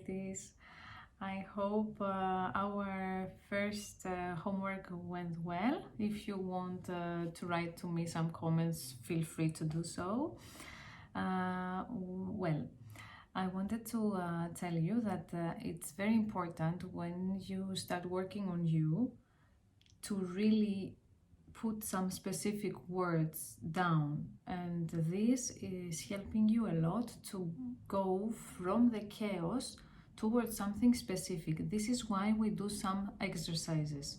ladies. I hope our first homework went well. If you want to write to me some comments, feel free to do so. Well, I wanted to tell you that it's very important when you start working on you to really put some specific words down, and this is helping you a lot to go from the chaos towards something specific. This is why we do some exercises,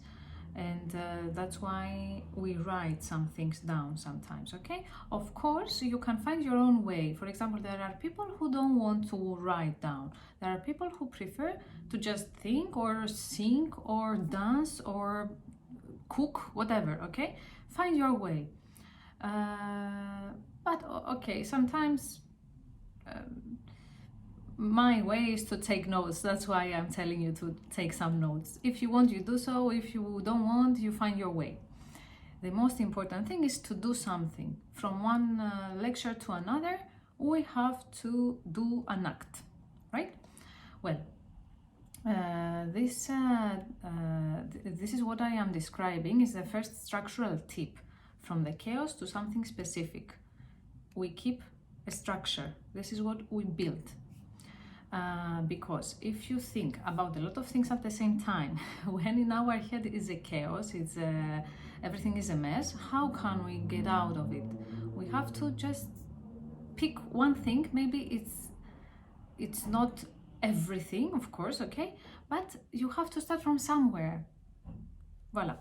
and that's why we write some things down sometimes. Okay, of course you can find your own way. For example, there are people who don't want to write down. There are people who prefer to just think or sing or dance or cook, whatever. Okay, find your way. But okay, sometimes my way is to take notes. That's why I'm telling you to take some notes. If you want, you do so. If you don't want, you find your way. The most important thing is to do something. From one lecture to another, we have to do an act, right? Well, this is what I am describing is the first structural tip, from the chaos to something specific. We keep a structure. This is what we build. Because if you think about a lot of things at the same time, when in our head is a chaos, it's everything is a mess, how can we get out of it? We have to just pick one thing. Maybe it's not everything, of course, okay, but you have to start from somewhere. Voila.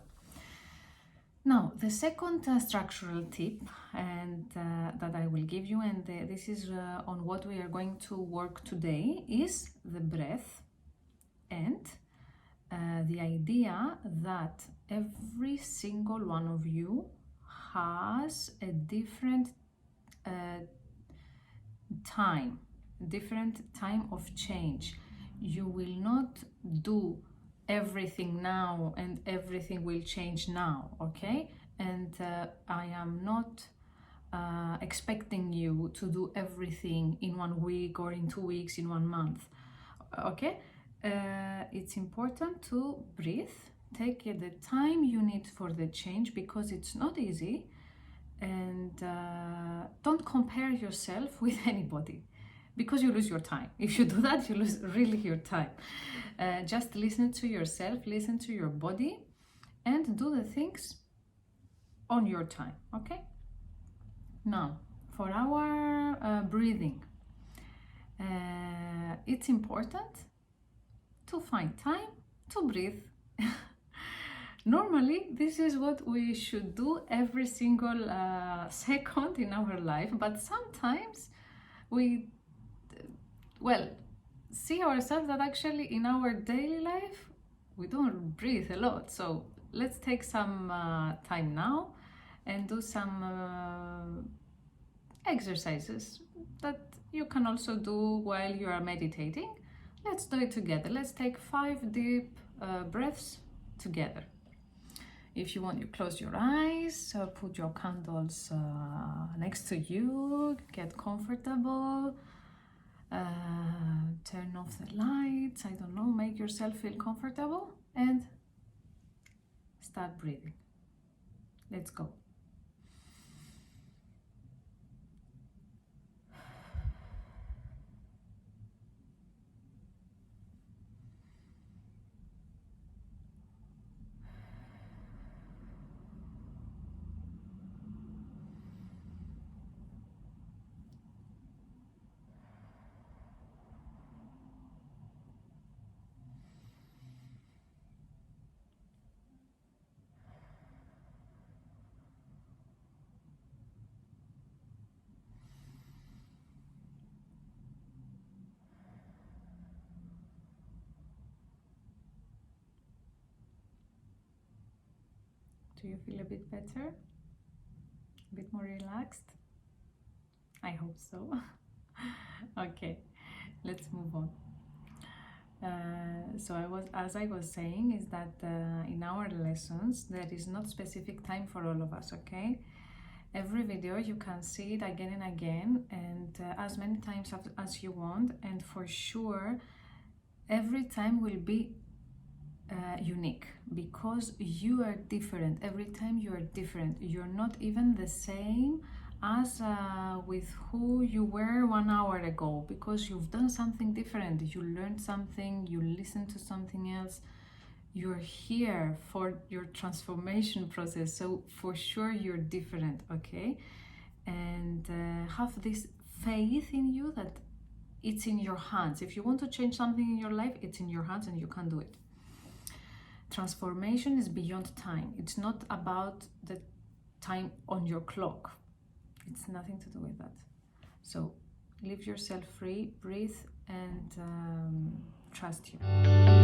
Now, the second structural tip and that I will give you, and this is on what we are going to work today, is the breath, and the idea that every single one of you has a different different time of change. You will not do everything now and everything will change now, okay? And I am not expecting you to do everything in 1 week or in 2 weeks, in 1 month, okay? It's important to breathe, take the time you need for the change, because it's not easy, and don't compare yourself with anybody, because you lose your time. If you do that, you lose really your time. Just listen to yourself, listen to your body, and do the things on your time, okay? Now, for our breathing, it's important to find time to breathe. Normally, this is what we should do every single second in our life, but sometimes we see ourselves that actually in our daily life we don't breathe a lot. So let's take some time now and do some exercises that you can also do while you are meditating. Let's do it together. Let's take 5 deep breaths together. If you want, you close your eyes or put your candles next to you, get comfortable. Turn off the lights, I don't know, make yourself feel comfortable and start breathing. Let's go. Do you feel a bit better? A bit more relaxed? I hope so. Okay, let's move on. So as I was saying, is that in our lessons there is not specific time for all of us, okay? Every video you can see it again and again, and as many times as you want, and for sure every time will be unique, because you are different. Every time you are different. You're not even the same as with who you were 1 hour ago, because you've done something different. You learned something, you listened to something else. You're here for your transformation process, so for sure you're different, okay? And have this faith in you that it's in your hands. If you want to change something in your life, it's in your hands and you can do it. Transformation is beyond time. It's not about the time on your clock. It's nothing to do with that. So leave yourself free, breathe, and trust you.